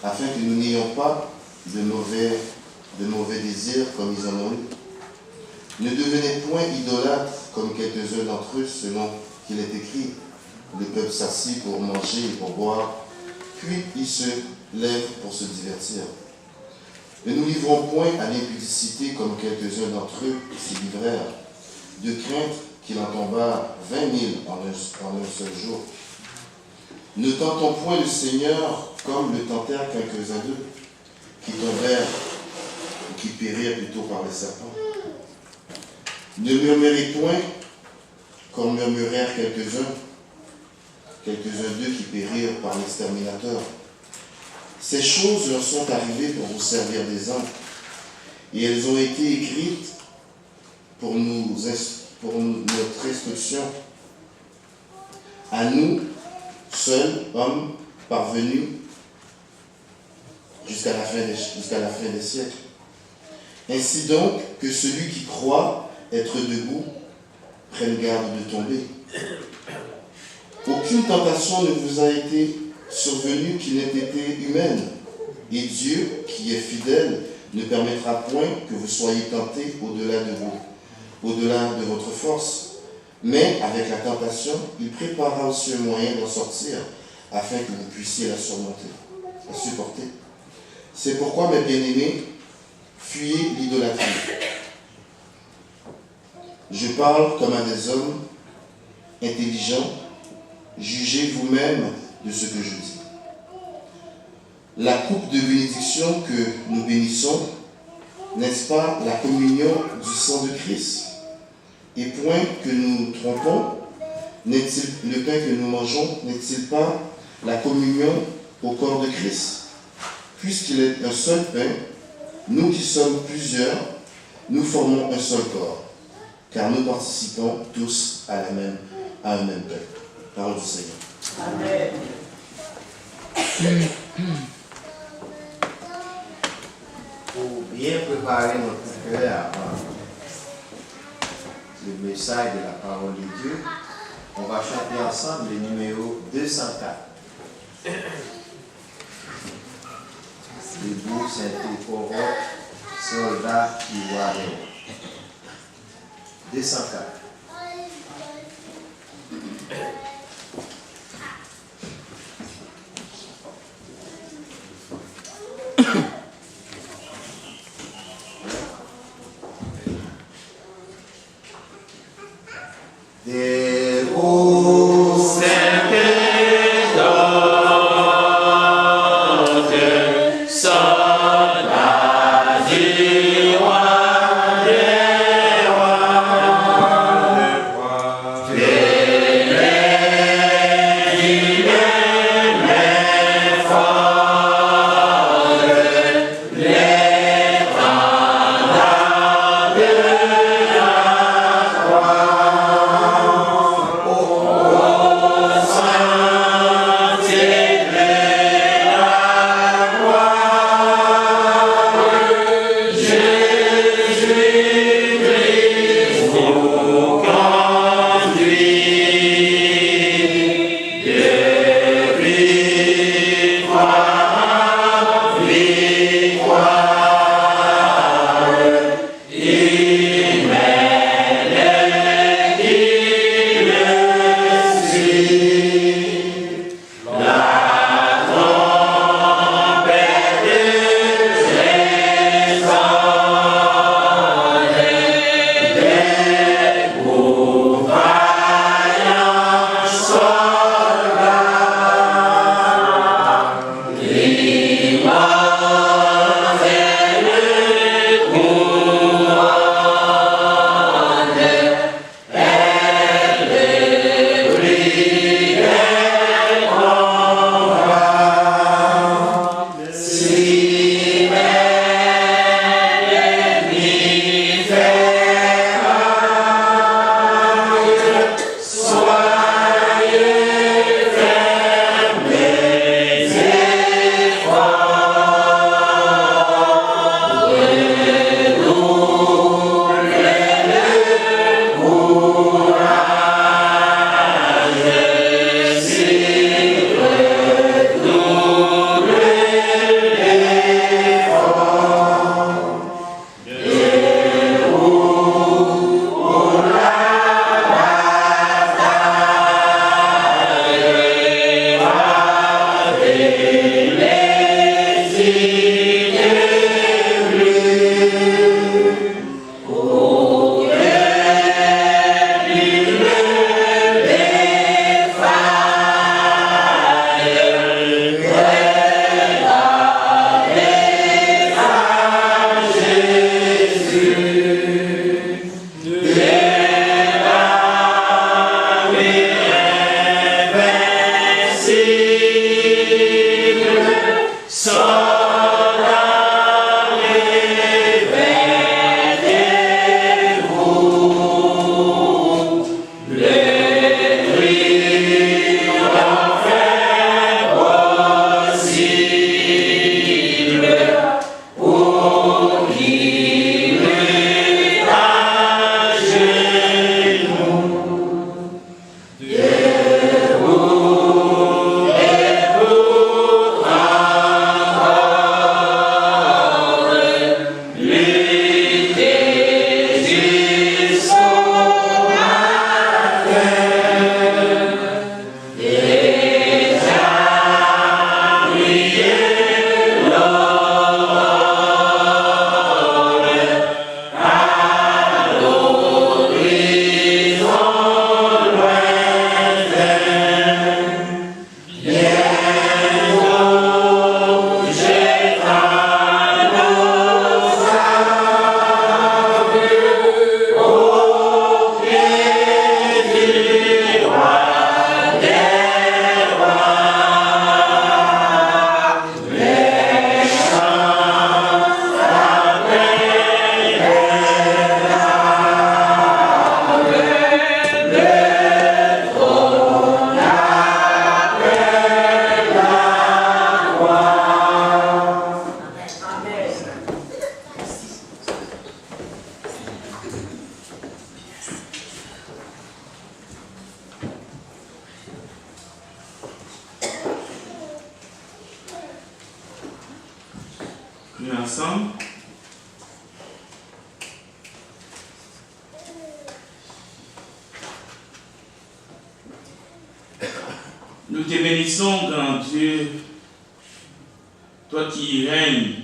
afin que nous n'ayons pas de mauvais désirs comme ils en ont eu. Ne devenez point idolâtres comme quelques-uns d'entre eux, selon qu'il est écrit. Le peuple s'assit pour manger et pour boire, puis il se lève pour se divertir. Ne nous livrons point à l'impudicité comme quelques-uns d'entre eux s'y livrèrent, de crainte qu'il en tombât 20 000 en un seul jour. Ne tentons point le Seigneur comme le tentèrent quelques-uns d'eux, qui tombèrent ou qui périrent plutôt par les serpents. Ne murmurez point comme murmurèrent quelques-uns d'eux qui périrent par l'exterminateur. Ces choses leur sont arrivées pour vous servir des hommes, et elles ont été écrites pour notre instruction, à nous, seuls, hommes, parvenus jusqu'à la fin des siècles. Ainsi donc, que celui qui croit être debout prenne garde de tomber. Aucune tentation ne vous a été survenue qui n'ait été humaine, et Dieu, qui est fidèle, ne permettra point que vous soyez tentés au-delà de votre force. Mais avec la tentation, il préparera aussi un moyen d'en sortir, afin que vous puissiez la supporter. C'est pourquoi, mes bien-aimés, fuyez l'idolâtrie. Je parle comme à des hommes intelligents. Jugez vous-même de ce que je dis. La coupe de bénédiction que nous bénissons, n'est-ce pas la communion du sang de Christ? Et point que nous trompons, le pain que nous mangeons n'est-il pas la communion au corps de Christ? Puisqu'il est un seul pain, nous qui sommes plusieurs, nous formons un seul corps, car nous participons tous à un même pain. Parole du Seigneur. Amen. Pour bien préparer notre cœur à le message de la parole de Dieu, on va chanter ensemble le numéro 204. Debout, Saint-Éphore, soldat ivoirien. 204. Prions ensemble. Nous te bénissons, grand Dieu, toi qui règnes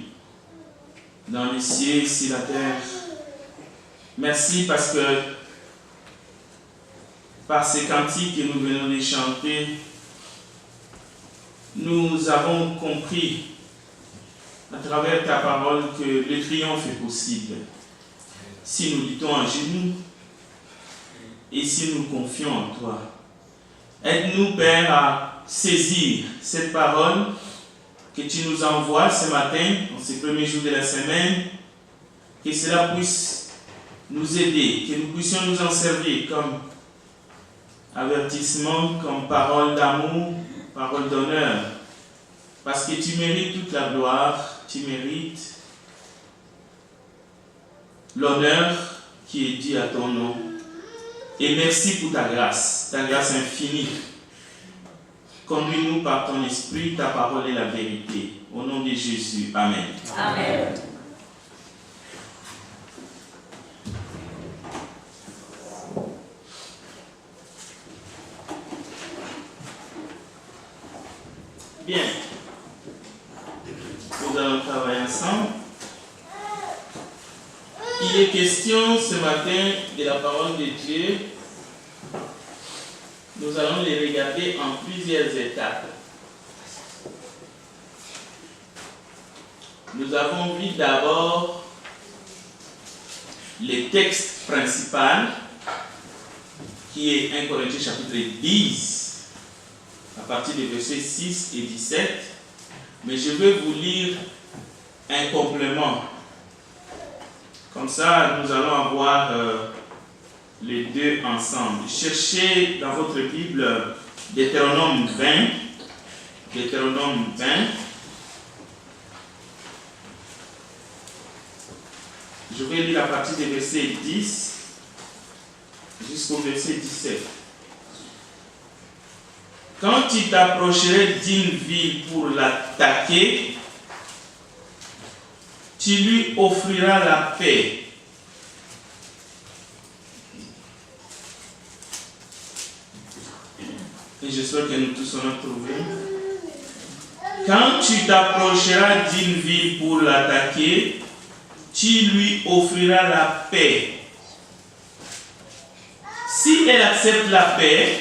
dans les cieux et sur la terre. Merci parce que par ces cantiques que nous venons de chanter, nous avons compris à travers ta parole que le triomphe est possible si nous luttons en genoux et si nous confions en toi. Aide-nous, Père, à saisir cette parole que tu nous envoies ce matin, en ces premiers jours de la semaine, que cela puisse nous aider, que nous puissions nous en servir comme avertissement, comme parole d'amour, parole d'honneur, parce que tu mérites toute la gloire, tu mérites l'honneur qui est dû à ton nom. Et merci pour ta grâce infinie. Conduis-nous par ton esprit, ta parole est la vérité. Au nom de Jésus, Amen. Amen. Bien. Nous allons travailler ensemble. Il est question ce matin de la parole de Dieu. Nous allons les regarder en plusieurs étapes. Nous avons vu d'abord le texte principal qui est 1 Corinthiens chapitre 10 à partir des versets 6 et 17. Mais je vais vous lire un complément. Comme ça, nous allons avoir les deux ensemble. Cherchez dans votre Bible Deutéronome 20. Deutéronome 20. Je vais lire à partir des versets 10 jusqu'au verset 17. Quand tu t'approcherais d'une ville pour l'attaquer, tu lui offriras la paix. Et j'espère que nous tous on a trouvé. Quand tu t'approcheras d'une ville pour l'attaquer, tu lui offriras la paix. Si elle accepte la paix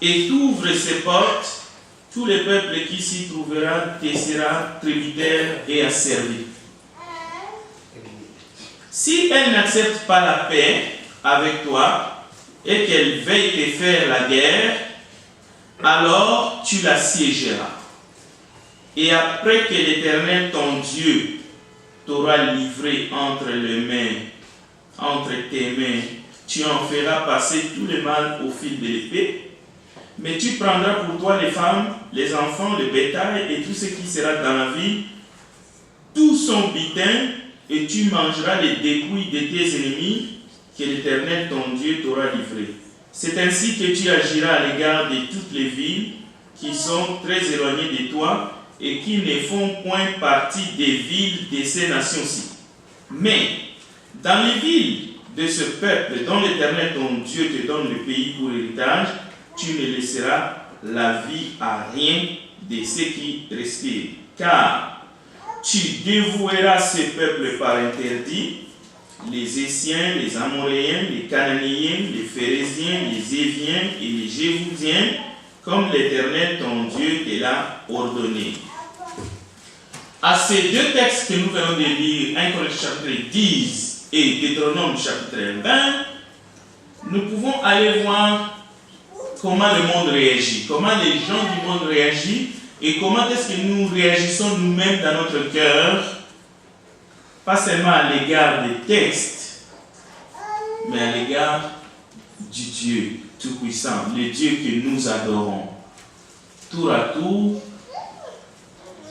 et t'ouvre ses portes, tous les peuples qui s'y trouveront te seront tributaires et asservis. Si elle n'accepte pas la paix avec toi et qu'elle veuille te faire la guerre, alors tu la siégeras. Et après que l'Éternel, ton Dieu, t'aura livré entre tes mains, tu en feras passer tout le mal au fil de l'épée. Mais tu prendras pour toi les femmes, les enfants, le bétail et tout ce qui sera dans la ville, tout son butin, et tu mangeras les dépouilles de tes ennemis que l'Éternel, ton Dieu, t'aura livrés. C'est ainsi que tu agiras à l'égard de toutes les villes qui sont très éloignées de toi et qui ne font point partie des villes de ces nations-ci. Mais dans les villes de ce peuple dont l'Éternel, ton Dieu, te donne le pays pour héritage, tu ne laisseras la vie à rien de ceux qui respirent. Car tu dévoueras ces peuples par interdit, les Essiens, les Amoréens, les Cananéens, les Phérésiens, les Éviens et les Jévousiens, comme l'Éternel ton Dieu te l'a ordonné. À ces deux textes que nous venons de lire, 1 Corinthiens chapitre 10 et Deutéronome chapitre 20, nous pouvons aller voir comment le monde réagit, comment les gens du monde réagissent et comment est-ce que nous réagissons nous-mêmes dans notre cœur, pas seulement à l'égard des textes, mais à l'égard du Dieu Tout-Puissant, le Dieu que nous adorons. Tour à tour,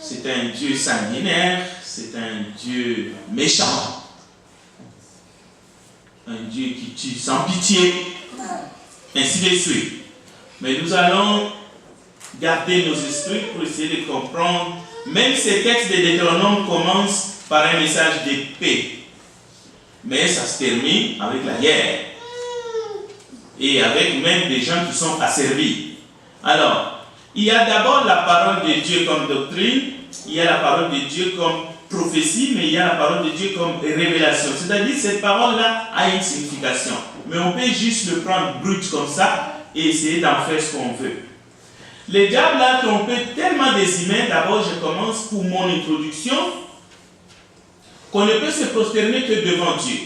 c'est un Dieu sanguinaire, c'est un Dieu méchant, un Dieu qui tue sans pitié, ainsi de suite. Mais nous allons garder nos esprits pour essayer de comprendre. Même ces textes de Deutéronome commencent par un message de paix. Mais ça se termine avec la guerre. Et avec même des gens qui sont asservis. Alors, il y a d'abord la parole de Dieu comme doctrine, il y a la parole de Dieu comme prophétie, mais il y a la parole de Dieu comme révélation. C'est-à-dire que cette parole-là a une signification. Mais on peut juste le prendre brut comme ça et essayer d'en faire ce qu'on veut. Le diable a trompé tellement des humains. D'abord, je commence pour mon introduction, qu'on ne peut se prosterner que devant Dieu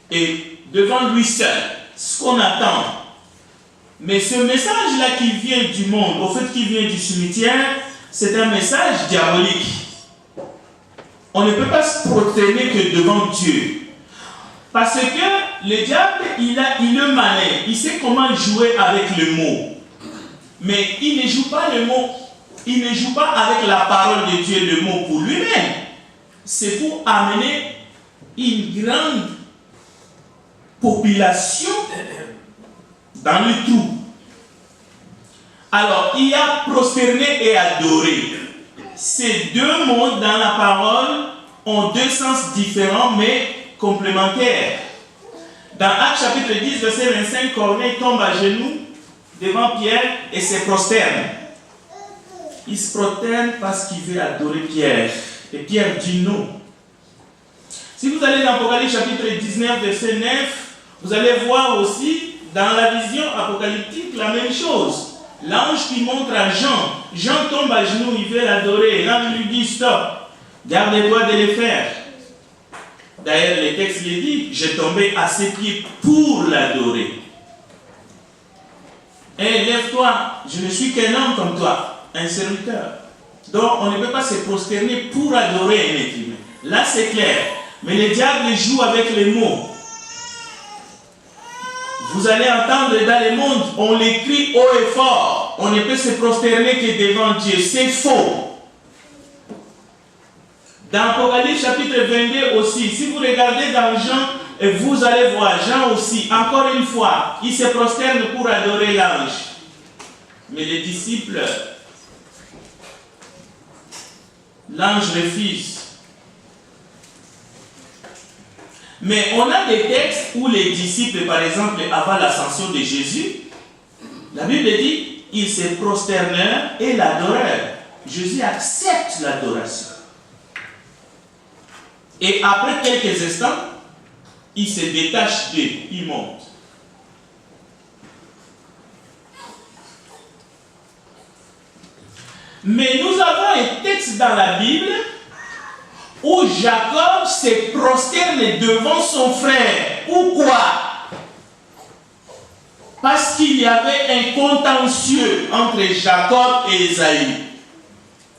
et devant lui seul, ce qu'on attend. Mais ce message-là qui vient du monde, au fait qui vient du cimetière, c'est un message diabolique. On ne peut pas se prosterner que devant Dieu. Parce que le diable, il est malin, il sait comment jouer avec le mot. Mais il ne joue pas le mot, il ne joue pas avec la parole de Dieu, le mot pour lui-même. C'est pour amener une grande population dans le trou. Alors, il y a prosterner et adorer. Ces deux mots dans la parole ont deux sens différents mais complémentaires. Dans Actes chapitre 10, verset 25, Corneille tombe à genoux devant Pierre et se prosterne. Il se prosterne parce qu'il veut adorer Pierre. Et Pierre dit non. Si vous allez dans Apocalypse chapitre 19, verset 9, vous allez voir aussi dans la vision apocalyptique la même chose. L'ange qui montre à Jean, Jean tombe à genoux, il veut l'adorer. L'ange lui dit stop, garde-toi de le faire. D'ailleurs, le texte lui dit, j'ai tombé à ses pieds pour l'adorer. Et lève-toi, je ne suis qu'un homme comme toi, un serviteur. Donc, on ne peut pas se prosterner pour adorer un être humain. Là, c'est clair. Mais le diable joue avec les mots. Vous allez entendre dans le monde, on l'écrit haut et fort. On ne peut se prosterner que devant Dieu. C'est faux. Dans Apocalypse chapitre 22 aussi, si vous regardez dans Jean, vous allez voir Jean aussi, encore une fois, il se prosterne pour adorer l'ange. Mais les disciples, l'ange refuse. Mais on a des textes où les disciples, par exemple, avant l'ascension de Jésus, la Bible dit, ils se prosternèrent et l'adorèrent. Jésus accepte l'adoration. Et après quelques instants, il se détache d'eux, il monte. Mais nous avons un texte dans la Bible où Jacob se prosterne devant son frère. Pourquoi? Parce qu'il y avait un contentieux entre Jacob et Ésaü.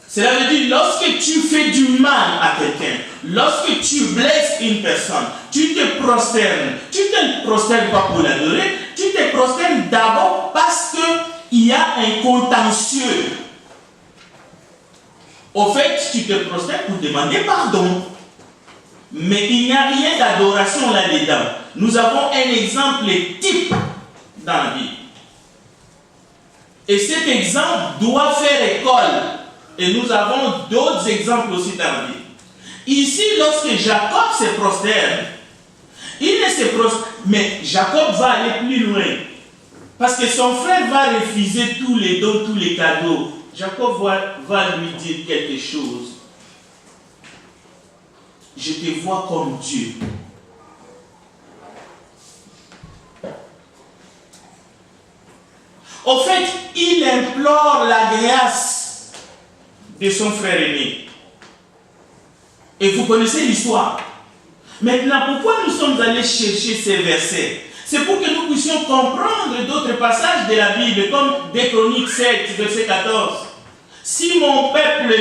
Cela veut dire, lorsque tu fais du mal à quelqu'un, lorsque tu blesses une personne, tu te prosternes. Tu ne te prosternes pas pour l'adorer, tu te prosternes d'abord parce qu'il y a un contentieux. Au fait, tu te prosternes pour demander pardon. Mais il n'y a rien d'adoration là-dedans. Nous avons un exemple type dans la Bible. Et cet exemple doit faire école. Et nous avons d'autres exemples aussi dans la Bible. Ici, lorsque Jacob se prosterne, il ne se prosterne, mais Jacob va aller plus loin. Parce que son frère va refuser tous les dons, tous les cadeaux. Jacob va lui dire quelque chose. Je te vois comme Dieu. Au fait, il implore la grâce de son frère aîné. Et vous connaissez l'histoire. Maintenant, pourquoi nous sommes allés chercher ces versets? C'est pour que nous puissions comprendre d'autres passages de la Bible, comme 2 Chroniques 7, verset 14. Si mon peuple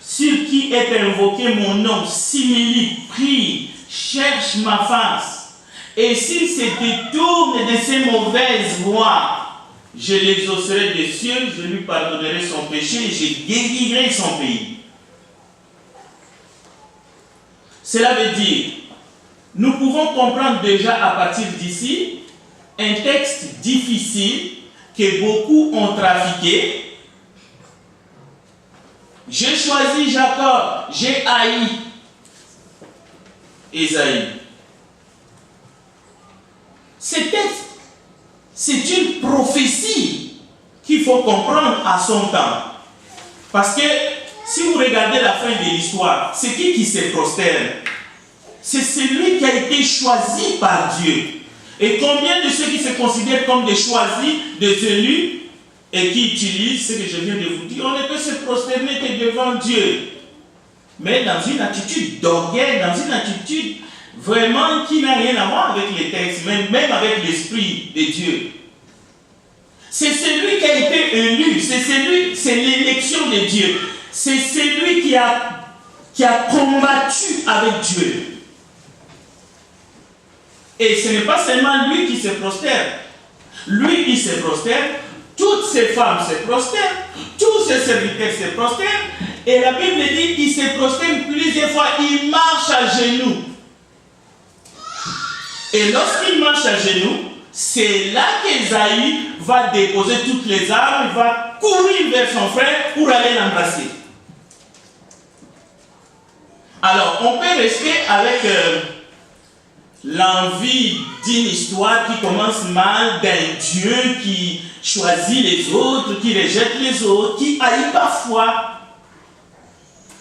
sur qui est invoqué mon nom s'humilie, prie, cherche ma face, et s'il se détourne de ses mauvaises voies, je l'exaucerai des cieux, je lui pardonnerai son péché et je guérirai son pays. Cela veut dire, nous pouvons comprendre déjà à partir d'ici un texte difficile que beaucoup ont trafiqué. J'ai choisi Jacob, j'ai haï Ésaü. Ce texte, c'est une prophétie qu'il faut comprendre à son temps. Parce que si vous regardez la fin de l'histoire, c'est qui se prosterne? C'est celui qui a été choisi par Dieu. Et combien de ceux qui se considèrent comme des choisis, des élus, et qui utilisent ce que je viens de vous dire, on ne peut se prosterner que devant Dieu. Mais dans une attitude d'orgueil, dans une attitude vraiment qui n'a rien à voir avec les textes, même avec l'Esprit de Dieu. C'est celui qui a été élu, c'est l'élection de Dieu. C'est celui qui a combattu avec Dieu. Et ce n'est pas seulement lui qui se prosterne. Lui, il se prosterne. Toutes ces femmes se prosternent. Tous ses serviteurs se prosternent. Et la Bible dit qu'il se prosterne plusieurs fois. Il marche à genoux. Et lorsqu'il marche à genoux, c'est là qu'Ésaü va déposer toutes les armes. Il va courir vers son frère pour aller l'embrasser. Alors, on peut rester avec l'envie d'une histoire qui commence mal, d'un Dieu qui choisit les autres, qui rejette les autres, qui haït parfois,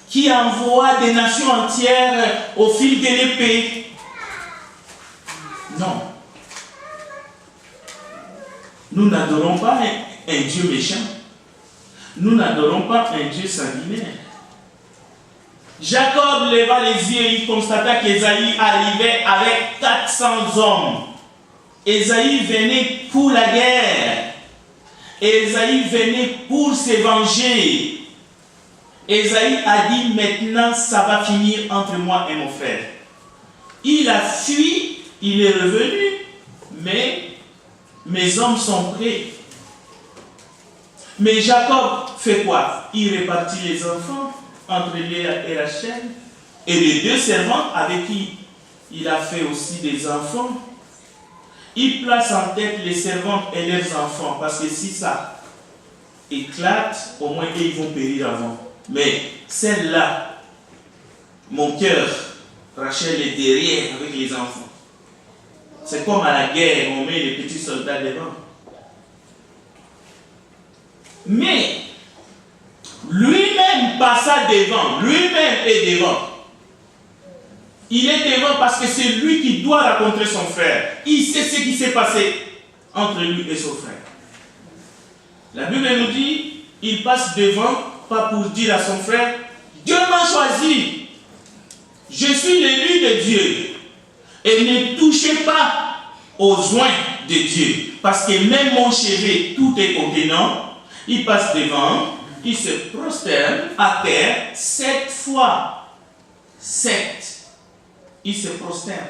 qui envoie des nations entières au fil de l'épée. Non. Nous n'adorons pas un Dieu méchant. Nous n'adorons pas un Dieu sanguinaire. Jacob leva les yeux et il constata qu'Ésaü arrivait avec 400 hommes. Ésaü venait pour la guerre. Ésaü venait pour se venger. Ésaü a dit, maintenant ça va finir entre moi et mon frère. Il a fui, il est revenu, mais mes hommes sont prêts. Mais Jacob fait quoi? Il répartit les enfants entre Léa et Rachel, et les deux servantes avec qui il a fait aussi des enfants. Il place en tête les servantes et leurs enfants, parce que si ça éclate, au moins ils vont périr avant. Mais celle-là, mon cœur, Rachel est derrière avec les enfants. C'est comme à la guerre, on met les petits soldats devant. Mais lui-même passa devant, lui-même est devant. Il est devant parce que c'est lui qui doit rencontrer son frère. Il sait ce qui s'est passé entre lui et son frère. La Bible nous dit, il passe devant, pas pour dire à son frère, Dieu m'a choisi. Je suis l'élu de Dieu. Et ne touchez pas aux oins de Dieu. Parce que même mon chevet, tout est contenant, il passe devant, il se prosterne à terre 7 fois. 7. Il se prosterne.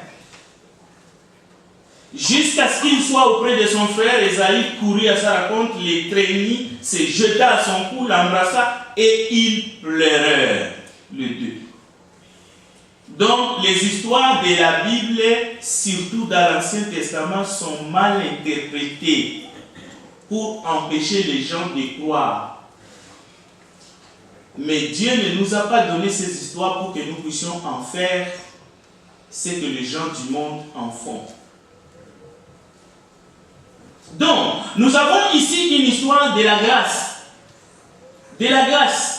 Jusqu'à ce qu'il soit auprès de son frère, Esaïe courut à sa rencontre, l'étreignit, se jeta à son cou, l'embrassa et ils pleurèrent les deux. Donc, les histoires de la Bible, surtout dans l'Ancien Testament, sont mal interprétées pour empêcher les gens de croire. Mais Dieu ne nous a pas donné ces histoires pour que nous puissions en faire ce que les gens du monde en font. Donc, nous avons ici une histoire de la grâce. De la grâce.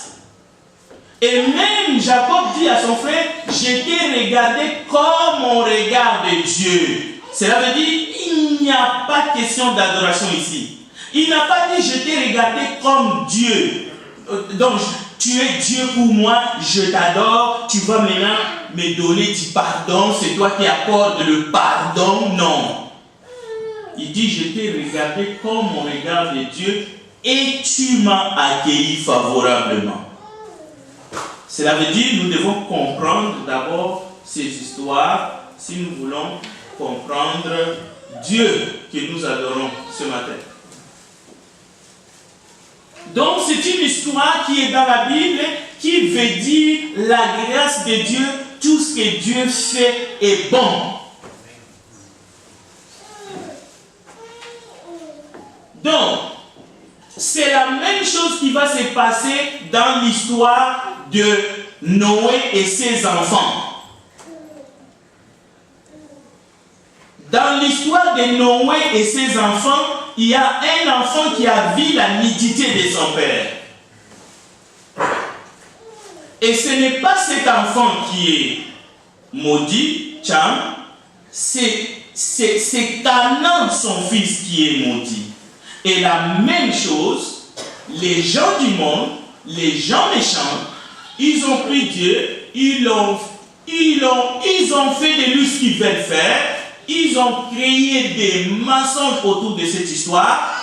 Et même Jacob dit à son frère, je t'ai regardé comme on regarde Dieu. Cela veut dire, il n'y a pas de question d'adoration ici. Il n'a pas dit, je t'ai regardé comme Dieu. Donc, tu es Dieu pour moi, je t'adore, tu vas maintenant me donner du pardon, c'est toi qui accordes le pardon. Non. Il dit, je t'ai regardé comme on regarde Dieu et tu m'as accueilli favorablement. Cela veut dire, nous devons comprendre d'abord ces histoires si nous voulons comprendre Dieu que nous adorons ce matin. Donc c'est une histoire qui est dans la Bible qui veut dire la grâce de Dieu, tout ce que Dieu fait est bon. Donc, c'est la même chose qui va se passer dans l'histoire de Noé et ses enfants. Dans l'histoire de Noé et ses enfants, il y a un enfant qui a vu la nudité de son père. Et ce n'est pas cet enfant qui est maudit, Cham, c'est Canaan, son fils, qui est maudit. Et la même chose, les gens du monde, les gens méchants, ils ont pris Dieu, ils ont fait de lui ce qu'ils veulent faire, ils ont créé des mensonges autour de cette histoire,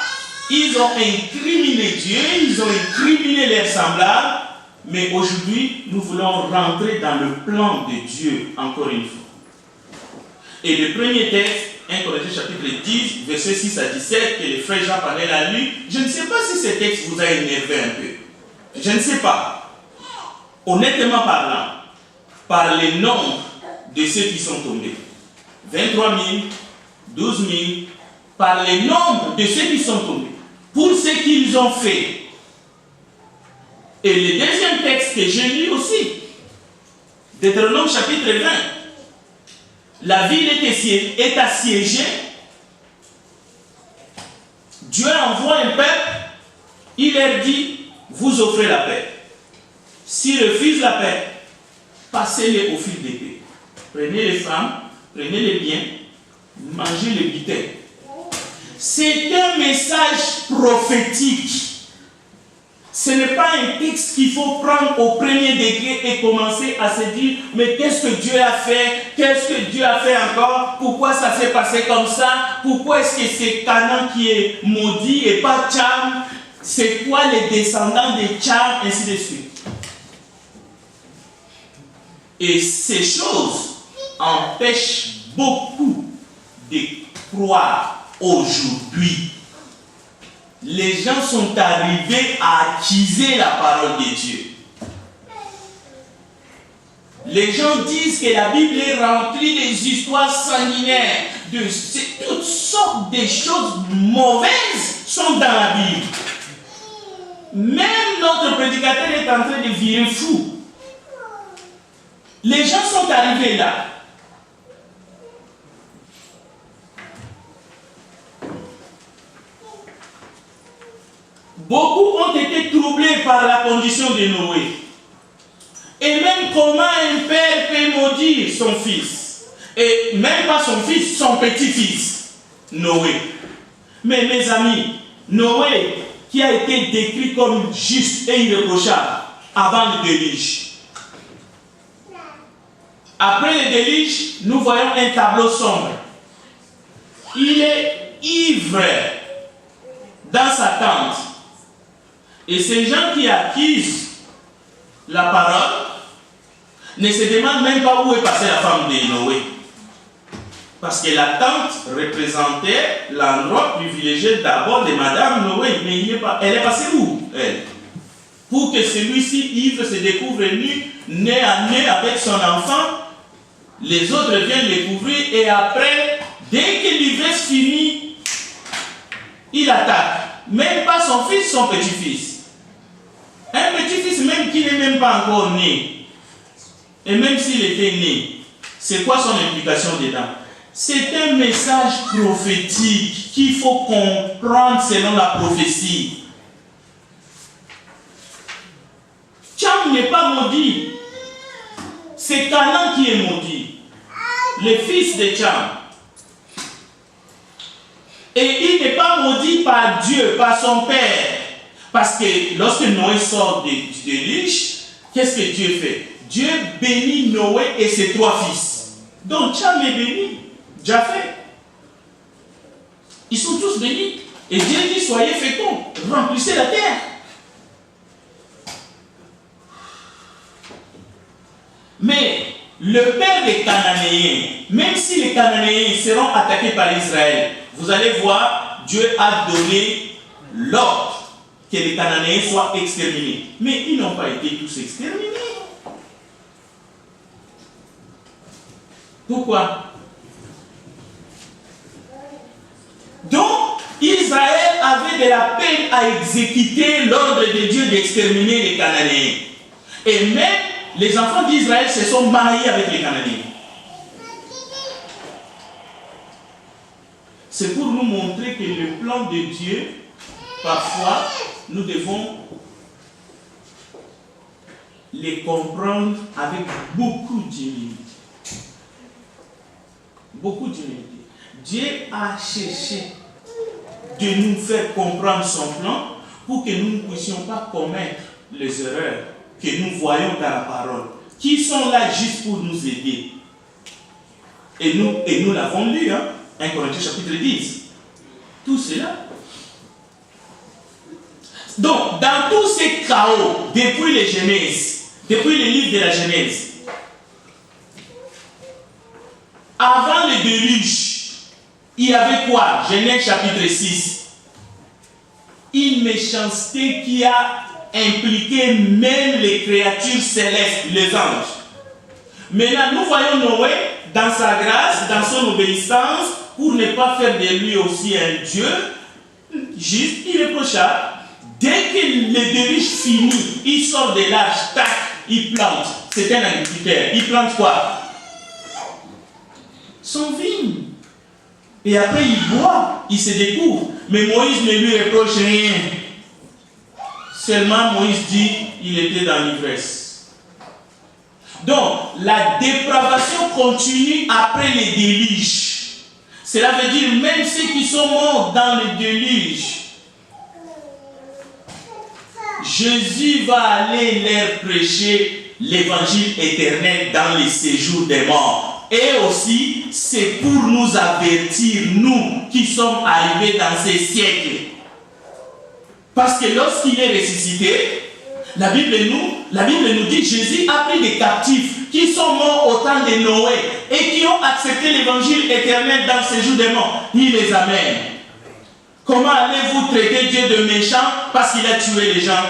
ils ont incriminé Dieu, ils ont incriminé leurs semblables, mais aujourd'hui, nous voulons rentrer dans le plan de Dieu, encore une fois. Et le premier texte, 1 Corinthiens chapitre 10, versets 6 à 17, que le frère Jean Panel a lu, je ne sais pas si ce texte vous a énervé un peu. Je ne sais pas. Honnêtement parlant, par les nombres de ceux qui sont tombés, 23 000, 12 000, par les nombres de ceux qui sont tombés, pour ce qu'ils ont fait. Et le deuxième texte que j'ai lu aussi, Deutéronome chapitre 20, la ville est assiégée. Dieu envoie un peuple. Il leur dit, vous offrez la paix. S'ils refusent la paix, passez-les au fil d'épée. Prenez les femmes, prenez les biens, mangez les butin. C'est un message prophétique. Ce n'est pas un texte qu'il faut prendre au premier degré et commencer à se dire, mais qu'est-ce que Dieu a fait? Qu'est-ce que Dieu a fait encore? Pourquoi ça s'est passé comme ça? Pourquoi est-ce que c'est Canaan qui est maudit et pas Tcham? C'est quoi les descendants de Tcham? Ainsi de suite. Et ces choses empêchent beaucoup de croire aujourd'hui. Les gens sont arrivés à accuser la parole de Dieu. Les gens disent que la Bible est remplie des histoires sanguinaires, de toutes sortes de choses mauvaises sont dans la Bible. Même notre prédicateur est en train de virer fou. Les gens sont arrivés là. Beaucoup ont été trouvés troublés par la condition de Noé. Et même comment un père peut maudire son fils. Et même pas son fils, son petit-fils, Noé. Mais mes amis, Noé, qui a été décrit comme juste et irréprochable avant le déluge. Après le déluge, nous voyons un tableau sombre. Il est ivre dans sa tente. Et ces gens qui accusent la parole ne se demandent même pas où est passée la femme de Noé. Parce que la tente représentait l'endroit privilégié d'abord de Madame Noé. Mais elle est passée où, elle? Pour que celui-ci, ivre, se découvre nu, nez à nez avec son enfant, les autres viennent le couvrir et après, dès que l'ivresse finit, il attaque. Même pas son fils, son petit-fils. Un petit-fils même qui n'est même pas encore né. Et même s'il était né, c'est quoi son implication dedans? C'est un message prophétique qu'il faut comprendre selon la prophétie. Tcham n'est pas maudit. C'est Canaan qui est maudit. Le fils de Tcham. Et il n'est pas maudit par Dieu, par son père. Parce que lorsque Noé sort du déluge, qu'est-ce que Dieu fait? Dieu bénit Noé et ses 3 fils. Donc Tcham est béni. Japheth. Ils sont tous bénis. Et Dieu dit, soyez féconds, remplissez la terre. Mais le père des Cananéens, même si les Cananéens seront attaqués par Israël, vous allez voir, Dieu a donné l'ordre que les Cananéens soient exterminés. Mais ils n'ont pas été tous exterminés. Pourquoi? Donc, Israël avait de la peine à exécuter l'ordre de Dieu d'exterminer les Cananéens. Et même les enfants d'Israël se sont mariés avec les Cananéens. C'est pour nous montrer que le plan de Dieu, parfois, nous devons les comprendre avec beaucoup d'humilité. Beaucoup d'humilité. Dieu a cherché de nous faire comprendre son plan pour que nous ne puissions pas commettre les erreurs que nous voyons dans la parole, qui sont là juste pour nous aider. Et nous l'avons lu, 1 Corinthiens chapitre 10. Tout cela. Donc, dans tous ces chaos, depuis les Genèse, depuis les livres de la Genèse, avant le déluge, il y avait quoi? Genèse chapitre 6. Une méchanceté qui a impliqué même les créatures célestes, les anges. Maintenant, nous voyons Noé dans sa grâce, dans son obéissance, pour ne pas faire de lui aussi un Dieu juste, irréprochable. Dès que le déluge finit, il sort de l'arche, tac, il plante. C'est un agriculteur. Il plante quoi? Son vigne. Et après, il boit, il se découvre. Mais Moïse ne lui reproche rien. Seulement, Moïse dit il était dans l'ivresse. Donc, la dépravation continue après les déluges. Cela veut dire même ceux qui sont morts dans le déluge, Jésus va aller leur prêcher l'évangile éternel dans les séjours des morts. Et aussi, c'est pour nous avertir, nous qui sommes arrivés dans ces siècles. Parce que lorsqu'il est ressuscité, la Bible nous dit que Jésus a pris des captifs qui sont morts au temps de Noé et qui ont accepté l'évangile éternel dans ces jours des morts. Il les amène. Comment allez-vous traiter Dieu de méchant parce qu'il a tué les gens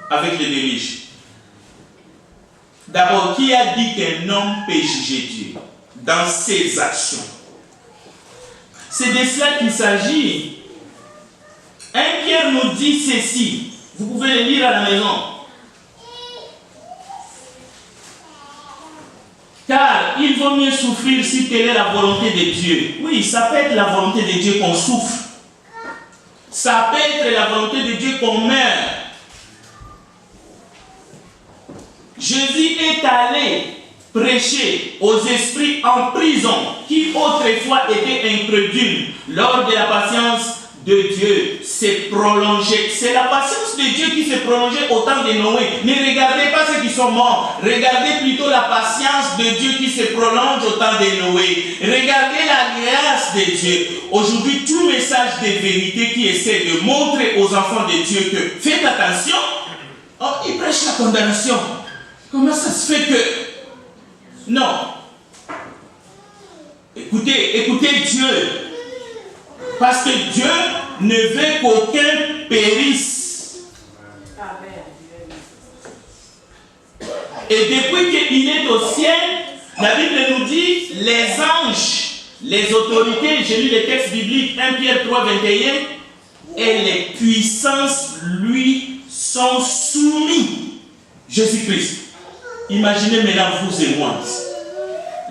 avec le déluge? D'abord, qui a dit qu'un homme peut juger Dieu dans ses actions? C'est de cela qu'il s'agit. 1 Pierre nous dit ceci. Vous pouvez le lire à la maison. Car il vaut mieux souffrir si telle est la volonté de Dieu. Oui, ça peut être la volonté de Dieu qu'on souffre. Ça peut être la volonté de Dieu qu'on meurt. Jésus est allé prêcher aux esprits en prison qui autrefois étaient incrédules lors de la patience de Dieu s'est prolongée. C'est la patience de Dieu qui s'est prolongée au temps de Noé. Ne regardez pas ceux qui sont morts. Regardez plutôt la patience de Dieu qui se prolonge au temps de Noé. Regardez la grâce de Dieu. Aujourd'hui, tout message de vérité qui essaie de montrer aux enfants de Dieu que faites attention, il prêche la condamnation. Comment ça se fait que... Non. Écoutez Dieu. Parce que Dieu ne veut qu'aucun périsse. Et depuis qu'il est au ciel, la Bible nous dit, les anges, les autorités, j'ai lu les textes bibliques, 1 Pierre 3, 21, et les puissances lui sont soumis. Jésus-Christ. Imaginez maintenant vous et moi.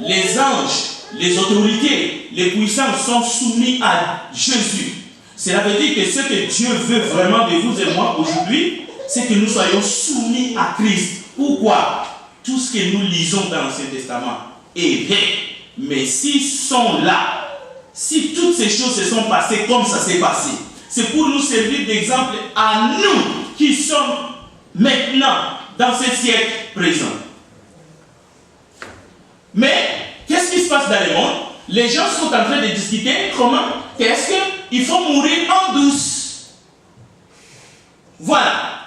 Les anges, les autorités, les puissances sont soumis à Jésus. Cela veut dire que ce que Dieu veut vraiment de vous et moi aujourd'hui, c'est que nous soyons soumis à Christ. Pourquoi? Tout ce que nous lisons dans l'Ancien Testament est vrai. Mais s'ils sont là, si toutes ces choses se sont passées comme ça s'est passé, c'est pour nous servir d'exemple à nous qui sommes maintenant dans ce siècle présent. Mais qu'est-ce qui se passe dans le monde? Les gens sont en train de discuter comment est-ce qu'il faut mourir en douce. Voilà.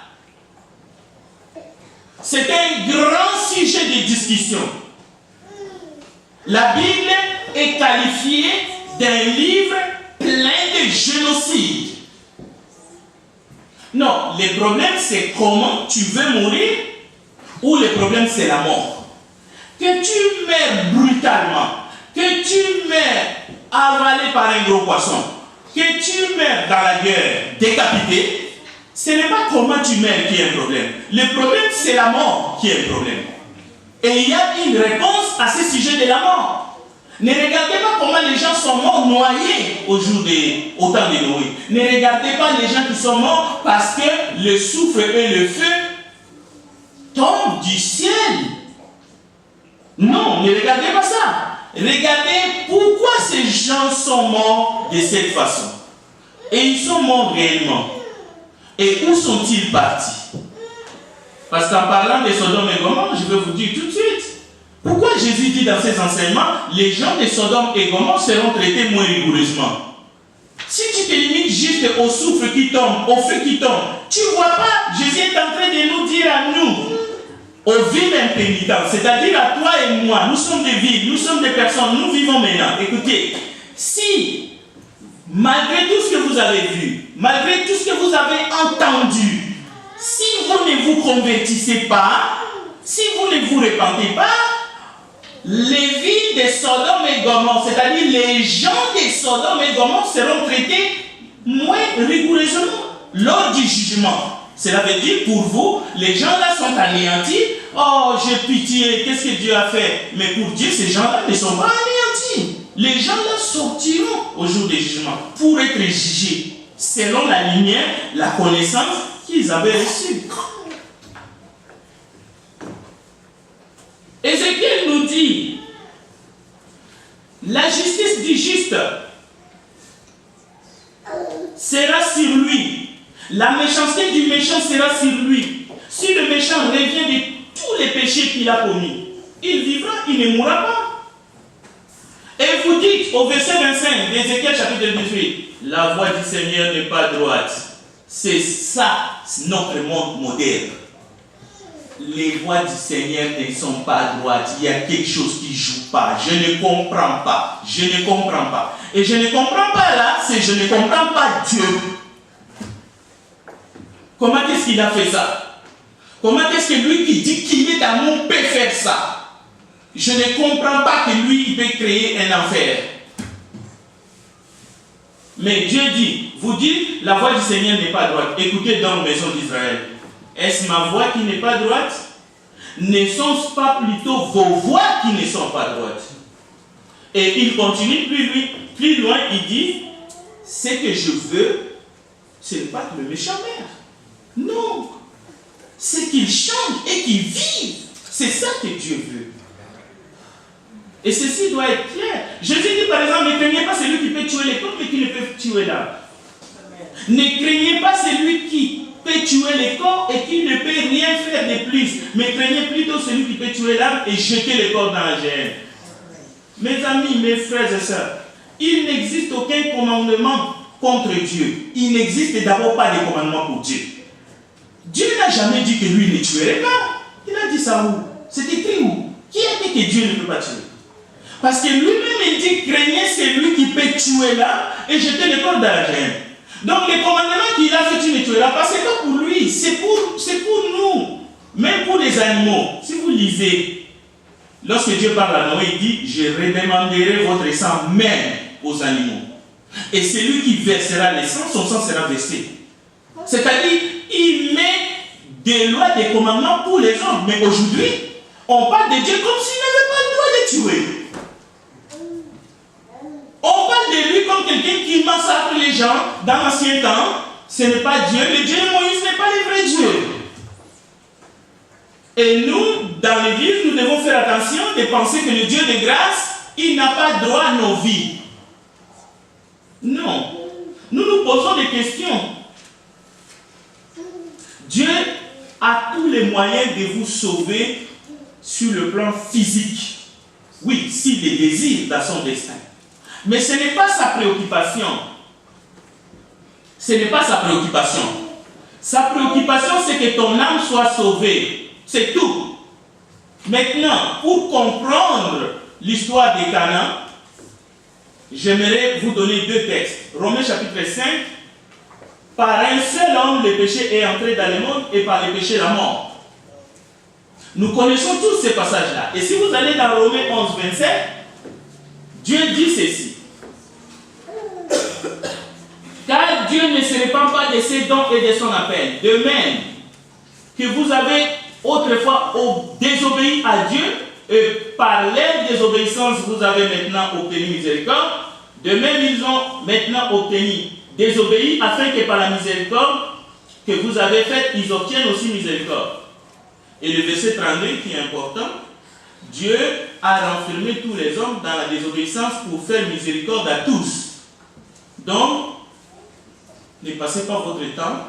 C'est un grand sujet de discussion. La Bible est qualifiée d'un livre plein de génocide. Non, le problème c'est comment tu veux mourir ou le problème c'est la mort. Que tu meurs brutalement, que tu meurs avalé par un gros poisson, que tu meurs dans la guerre décapité, ce n'est pas comment tu meurs qui est un problème. Le problème, c'est la mort qui est un problème. Et il y a une réponse à ce sujet de la mort. Ne regardez pas comment les gens sont morts noyés au temps de Noé. Ne regardez pas les gens qui sont morts parce que le soufre et le feu tombent du ciel. Non, ne regardez pas ça. Regardez pourquoi ces gens sont morts de cette façon. Et ils sont morts réellement. Et où sont-ils partis? Parce qu'en parlant de Sodome et Gomorrhe, je vais vous dire tout de suite. Pourquoi Jésus dit dans ses enseignements, les gens de Sodome et Gomorrhe seront traités moins rigoureusement? Si tu te limites juste au souffle qui tombe, au feu qui tombe, tu ne vois pas, Jésus est en train de nous dire à nous, aux villes impénitentes, c'est-à-dire à toi et moi, nous sommes des villes, nous sommes des personnes, nous vivons maintenant. Écoutez, si, malgré tout ce que vous avez vu, malgré tout ce que vous avez entendu, si vous ne vous convertissez pas, si vous ne vous repentez pas, les villes de Sodome et Gomorrhe, c'est-à-dire les gens de Sodome et Gomorrhe seront traités moins rigoureusement lors du jugement. Cela veut dire pour vous, les gens-là sont anéantis. Oh, j'ai pitié, qu'est-ce que Dieu a fait? Mais pour Dieu, ces gens-là ne sont pas anéantis. Les gens-là sortiront au jour du jugement pour être jugés selon la lumière, la connaissance qu'ils avaient reçue. Ézéchiel nous dit, la justice du juste sera sur lui. La méchanceté du méchant sera sur lui. Si le méchant revient de tous les péchés qu'il a commis, il vivra, il ne mourra pas. Et vous dites au verset 25 d'Ézéchiel chapitre 18, la voie du Seigneur n'est pas droite. C'est ça notre monde moderne. Les voies du Seigneur ne sont pas droites. Il y a quelque chose qui ne joue pas. Je ne comprends pas. Je ne comprends pas. Et je ne comprends pas là, c'est je ne comprends pas Dieu. Comment est-ce qu'il a fait ça? Comment est-ce que lui qui dit qu'il est amour peut faire ça? Je ne comprends pas que lui, il peut créer un enfer. Mais Dieu dit, vous dites, la voie du Seigneur n'est pas droite. Écoutez donc, maison d'Israël. Est-ce ma voix qui n'est pas droite? Ne sont-ce pas plutôt vos voix qui ne sont pas droites? Et il continue plus loin, il dit, ce que je veux, ce n'est pas que le méchant meure. Non. C'est qu'ils chantent et qu'ils vivent. C'est ça que Dieu veut. Et ceci doit être clair. Jésus dit par exemple, ne craignez pas celui qui peut tuer les corps, mais qui ne peut tuer l'âme. Ne craignez pas celui qui peut tuer les corps et qui ne peut rien faire de plus, mais craignez plutôt celui qui peut tuer l'âme et jeter les corps dans la géhenne. Mes amis, mes frères et sœurs, il n'existe aucun commandement contre Dieu. Il n'existe d'abord pas de commandement pour Dieu. Dieu n'a jamais dit que lui ne tuerait pas. Il a dit ça où? C'est écrit où? Qui a dit que Dieu ne peut pas tuer? Parce que lui-même dit craignez celui qui peut tuer l'âme et jeter le corps dans la géhenne. Donc les commandements qu'il a fait, tu ne tueras pas, c'est pas pour lui, c'est pour nous. Même pour les animaux. Si vous lisez, lorsque Dieu parle à Noé, il dit je redemanderai votre sang même aux animaux. Et celui qui versera le sang, son sang sera versé. C'est-à-dire, il met des lois, des commandements pour les hommes. Mais aujourd'hui, on parle de Dieu comme s'il n'avait pas le droit de tuer. On parle de lui comme quelqu'un qui massacre les gens dans l'ancien temps. Ce n'est pas Dieu. Le Dieu de Moïse n'est pas le vrai Dieu. Et nous, dans l'église, nous devons faire attention de penser que le Dieu de grâce, il n'a pas droit à nos vies. Non. Nous nous posons des questions. Dieu a tous les moyens de vous sauver sur le plan physique. Oui, s'il les désire dans son destin. Mais ce n'est pas sa préoccupation. Ce n'est pas sa préoccupation. Sa préoccupation, c'est que ton âme soit sauvée. C'est tout. Maintenant, pour comprendre l'histoire des Canaan, j'aimerais vous donner deux textes. Romains chapitre 5. Par un seul homme, le péché est entré dans le monde et par le péché, la mort. Nous connaissons tous ces passages-là. Et si vous allez dans Romains 11, 27, Dieu dit ceci. Car Dieu ne se répand pas de ses dons et de son appel. De même que vous avez autrefois désobéi à Dieu, et par leur désobéissance, vous avez maintenant obtenu miséricorde. De même, ils ont maintenant obtenu désobéi, afin que par la miséricorde que vous avez faite, ils obtiennent aussi miséricorde. Et le verset 32 qui est important, Dieu a renfermé tous les hommes dans la désobéissance pour faire miséricorde à tous. Donc, ne passez pas votre temps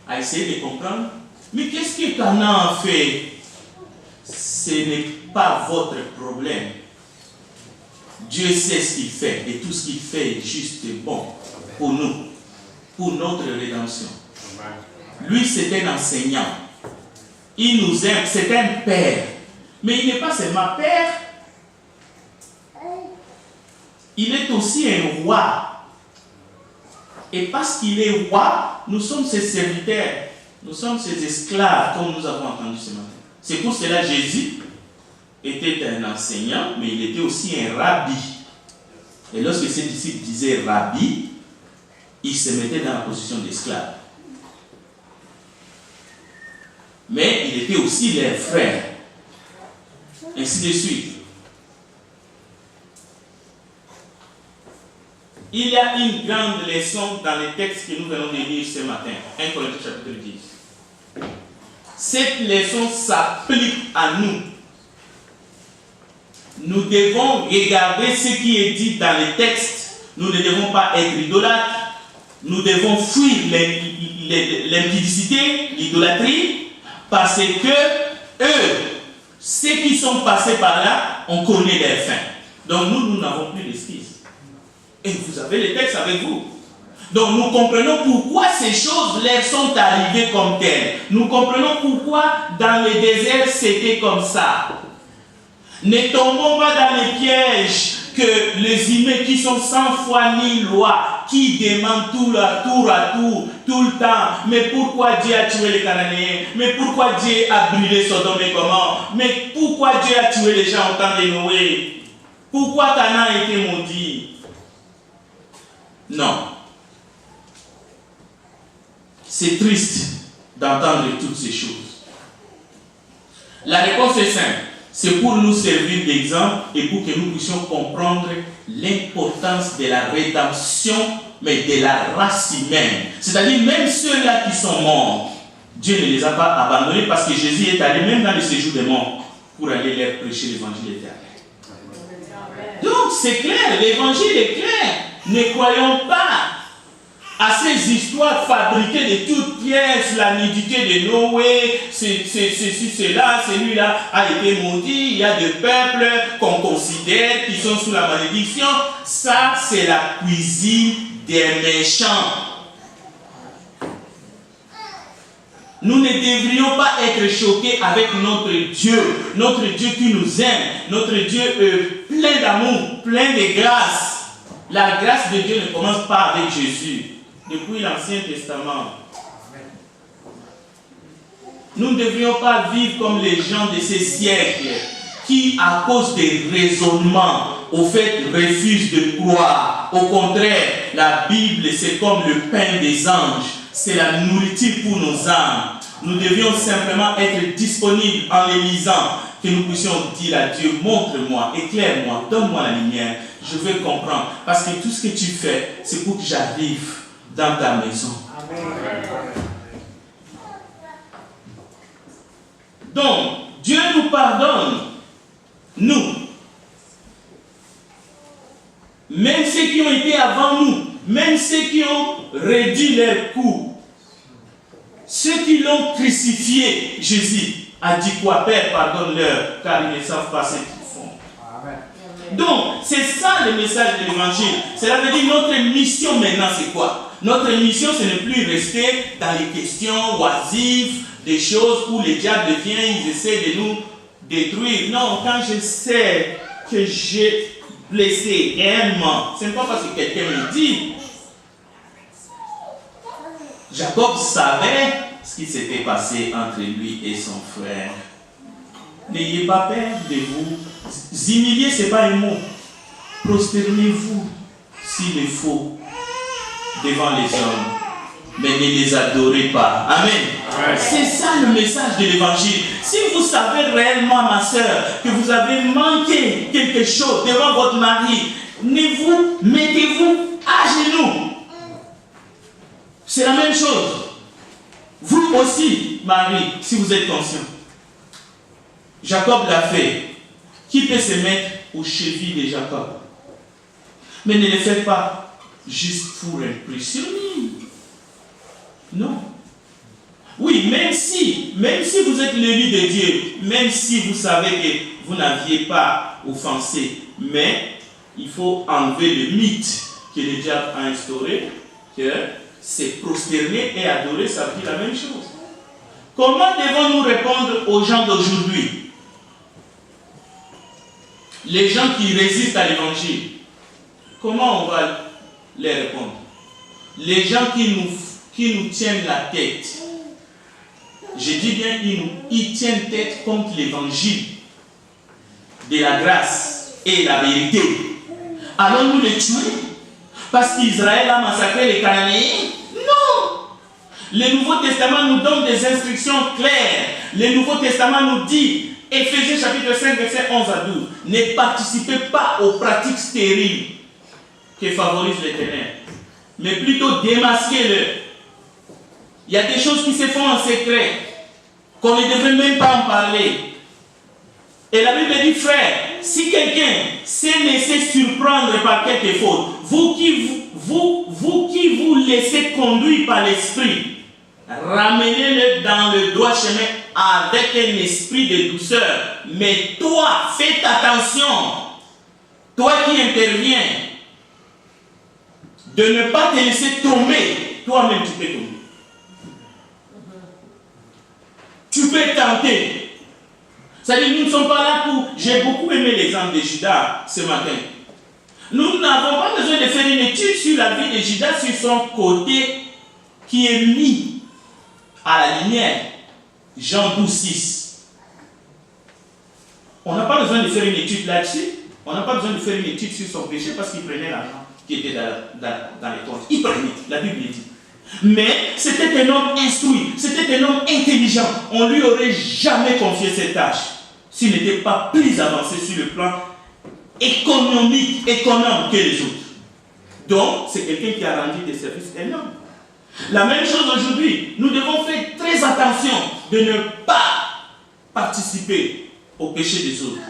à essayer de comprendre. Mais qu'est-ce que Canaan a fait? Ce n'est pas votre problème. Dieu sait ce qu'il fait et tout ce qu'il fait est juste et bon pour nous, pour notre rédemption. Lui, c'est un enseignant. Il nous aime, c'est un père. Mais il n'est pas seulement père, il est aussi un roi. Et parce qu'il est roi, nous sommes ses serviteurs, nous sommes ses esclaves, comme nous avons entendu ce matin. C'est pour cela que Jésus était un enseignant, mais il était aussi un rabbi. Et lorsque ses disciples disaient rabbi, ils se mettaient dans la position d'esclave. Mais il était aussi leur frère. Ainsi de suite. Il y a une grande leçon dans les textes que nous venons de lire ce matin. 1 Corinthiens chapitre 10. Cette leçon s'applique à nous. Nous devons regarder ce qui est dit dans les textes. Nous ne devons pas être idolâtres. Nous devons fuir l'impudicité, l'idolâtrie, parce que eux, ceux qui sont passés par là, on connaît leur fin. Donc nous n'avons plus d'excuses. Et vous avez les textes avec vous. Donc nous comprenons pourquoi ces choses leur sont arrivées comme telles. Nous comprenons pourquoi dans le désert c'était comme ça. Ne tombons pas dans les pièges que les humains qui sont sans foi ni loi, qui demandent tour à tour, tout le temps. Mais pourquoi Dieu a tué les Cananéens? Mais pourquoi Dieu a brûlé Sodome et Gomorrhe? Mais pourquoi Dieu a tué les gens au temps de Noé? Pourquoi Canaan a été maudit? Non. C'est triste d'entendre toutes ces choses. La réponse est simple. C'est pour nous servir d'exemple et pour que nous puissions comprendre l'importance de la rédemption, mais de la race humaine. C'est-à-dire même ceux-là qui sont morts, Dieu ne les a pas abandonnés parce que Jésus est allé même dans le séjour des morts pour aller leur prêcher l'évangile éternel. Donc c'est clair, l'évangile est clair. Ne croyons pas à ces histoires fabriquées de toutes pièces, la nudité de Noé, ceci, cela, celui-là a été maudit, il y a des peuples qu'on considère qui sont sous la malédiction. Ça, c'est la cuisine des méchants. Nous ne devrions pas être choqués avec notre Dieu qui nous aime, notre Dieu plein d'amour, plein de grâce. La grâce de Dieu ne commence pas avec Jésus. Depuis l'Ancien Testament. Nous ne devrions pas vivre comme les gens de ces siècles qui, à cause des raisonnements, au fait, refusent de croire. Au contraire, la Bible, c'est comme le pain des anges. C'est la nourriture pour nos âmes. Nous devions simplement être disponibles en les lisant, que nous puissions dire à Dieu, montre-moi, éclaire-moi, donne-moi la lumière. Je veux comprendre. Parce que tout ce que tu fais, c'est pour que j'arrive dans ta maison. Amen. Donc, Dieu nous pardonne, nous. Même ceux qui ont été avant nous, même ceux qui ont réduit leur cou, ceux qui l'ont crucifié, Jésus a dit quoi? Père, pardonne-leur, car ils ne savent pas ce qu'ils font. Amen. Donc, c'est ça le message de l'évangile. Cela veut dire notre mission maintenant, c'est quoi? Notre mission, ce n'est plus rester dans les questions oisives, des choses où les diables viennent, ils essaient de nous détruire. Non, quand je sais que j'ai blessé réellement, ce n'est pas parce que quelqu'un me dit. Jacob savait ce qui s'était passé entre lui et son frère. N'ayez pas peur de vous humilier, ce n'est pas un mot. Prosternez-vous s'il est faux devant les hommes, mais ne les adorez pas. Amen. Ouais. C'est ça le message de l'évangile. Si vous savez réellement, ma soeur, que vous avez manqué quelque chose devant votre mari, mettez-vous à genoux. C'est la même chose. Vous aussi, Marie, si vous êtes conscient. Jacob l'a fait. Qui peut se mettre aux chevilles de Jacob? Mais ne le faites pas juste pour impressionner. Non. Oui, même si vous êtes l'élu de Dieu, même si vous savez que vous n'aviez pas offensé, mais il faut enlever le mythe que le diable a instauré, que c'est prosterner et adorer, ça veut dire la même chose. Comment devons-nous répondre aux gens d'aujourd'hui? Les gens qui résistent à l'évangile. Comment on va les répondre? Les gens qui nous tiennent la tête. Je dis bien, ils tiennent tête contre l'évangile de la grâce et la vérité. Allons-nous les tuer parce qu'Israël a massacré les Cananéens? Non! Le Nouveau Testament nous donne des instructions claires. Le Nouveau Testament nous dit, Éphésiens chapitre 5, verset 11 à 12, ne participez pas aux pratiques stériles qui favorisent les ténèbres, mais plutôt démasquez-le. Il y a des choses qui se font en secret, qu'on ne devrait même pas en parler. Et la Bible dit, frère, si quelqu'un s'est laissé surprendre par quelque faute, vous qui vous laissez conduire par l'esprit, ramenez-le dans le droit chemin avec un esprit de douceur. Mais toi, fais attention, toi qui interviens, de ne pas te laisser tomber. Toi-même, tu peux tomber. Tu peux tenter. C'est-à-dire, nous ne sommes pas là pour... J'ai beaucoup aimé l'exemple de Judas ce matin. Nous n'avons pas besoin de faire une étude sur la vie de Judas, sur son côté qui est mis à la lumière. Jean 12, 6. On n'a pas besoin de faire une étude là-dessus. On n'a pas besoin de faire une étude sur son péché parce qu'il prenait l'argent qui était dans les comptes. Il prenait, la Bible dit. Mais c'était un homme instruit, c'était un homme intelligent. On ne lui aurait jamais confié cette tâche s'il n'était pas plus avancé sur le plan économe que les autres. Donc, c'est quelqu'un qui a rendu des services énormes. La même chose aujourd'hui. Nous devons faire très attention de ne pas participer au péché des autres.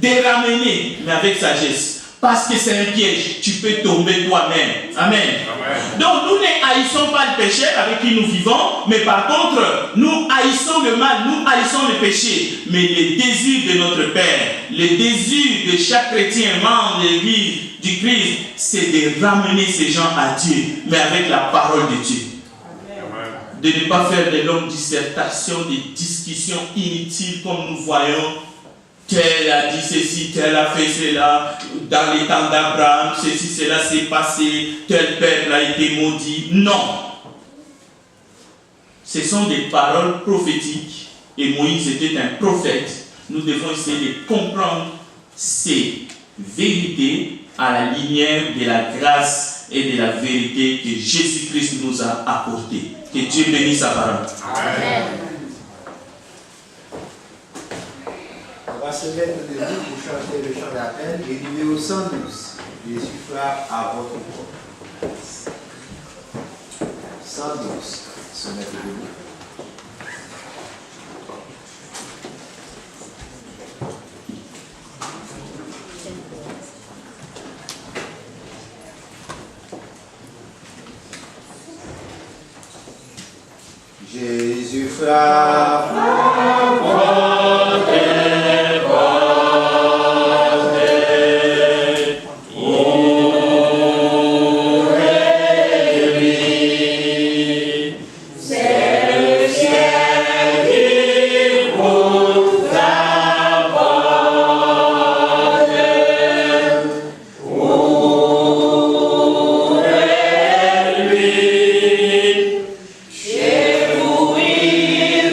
De ramener, mais avec sagesse. Parce que c'est un piège. Tu peux tomber toi-même. Amen. Amen. Donc nous ne haïssons pas le péché avec qui nous vivons, mais par contre, nous haïssons le mal, nous haïssons le péché. Mais les désirs de notre Père, les désirs de chaque chrétien, membre de l'Église du Christ, c'est de ramener ces gens à Dieu, mais avec la parole de Dieu. Amen. De ne pas faire de longues dissertations, des discussions inutiles comme nous voyons. Tel a dit ceci, tel a fait cela, dans les temps d'Abraham, ceci, cela s'est passé, tel peuple a été maudit. Non. Ce sont des paroles prophétiques. Et Moïse était un prophète. Nous devons essayer de comprendre ces vérités à la lumière de la grâce et de la vérité que Jésus-Christ nous a apportées. Que Dieu bénisse sa parole. Amen. On va se mettre debout pour chanter le chant d'appel et numéro 112. Jésus frappe à votre porte. 112. Se mettre debout. Jésus frappe à votre porte. Chez vous, il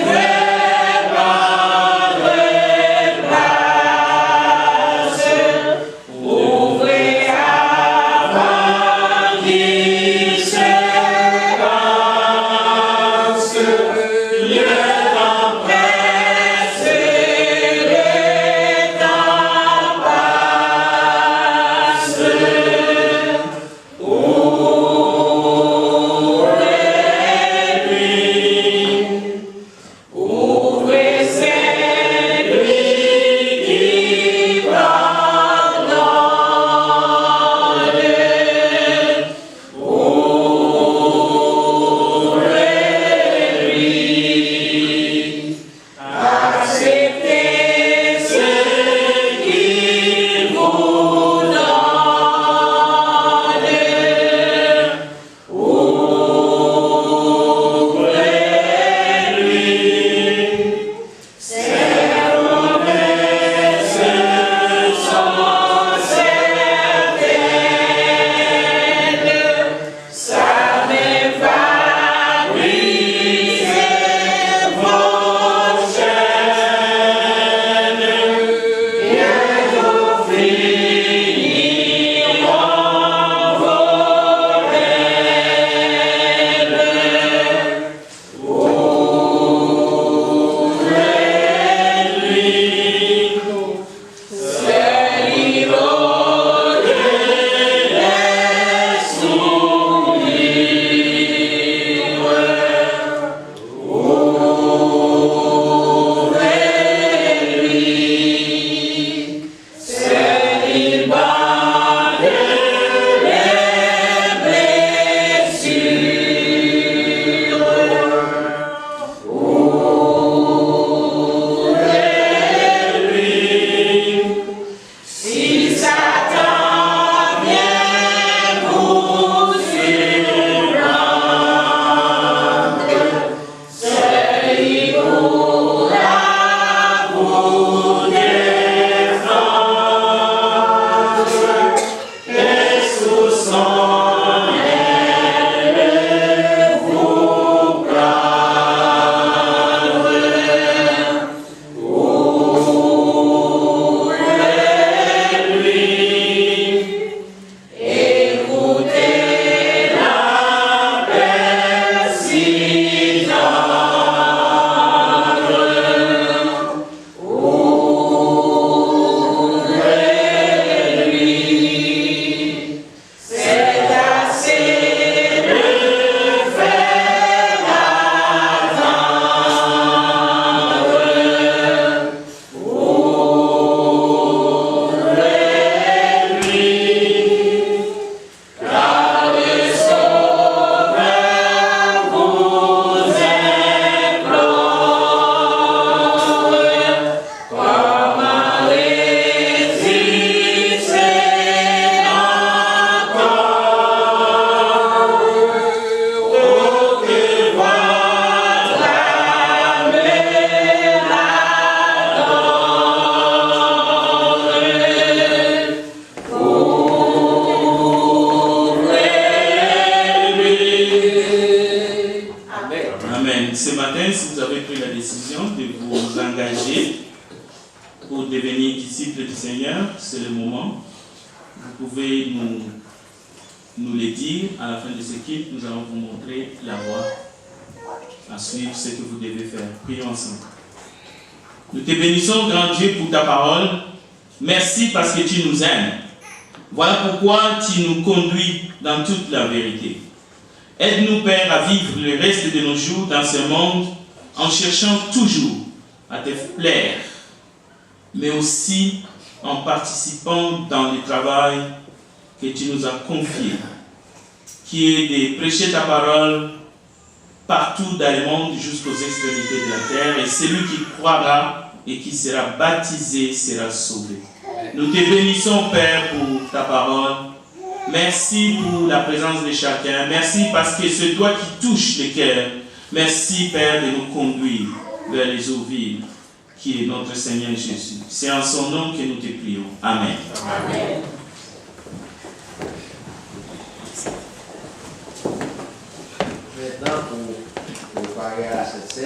pour devenir disciple du Seigneur, c'est le moment. Vous pouvez nous le dire à la fin de ce culte. Nous allons vous montrer la voie à suivre, ce que vous devez faire. Prions ensemble. Nous te bénissons, grand Dieu, pour ta parole. Merci parce que tu nous aimes. Voilà pourquoi tu nous conduis dans toute la vérité. Aide-nous, Père, à vivre le reste de nos jours dans ce monde en cherchant toujours à te plaire, mais aussi en participant dans le travail que tu nous as confié, qui est de prêcher ta parole partout dans le monde jusqu'aux extrémités de la terre, et celui qui croira et qui sera baptisé sera sauvé. Nous te bénissons, Père, pour ta parole. Merci pour la présence de chacun. Merci parce que c'est toi qui touches les cœurs. Merci, Père, de nous conduire vers les eaux vives, qui est notre Seigneur Jésus. C'est en son nom que nous te prions. Amen. Amen. Maintenant, pour préparer à cette scène,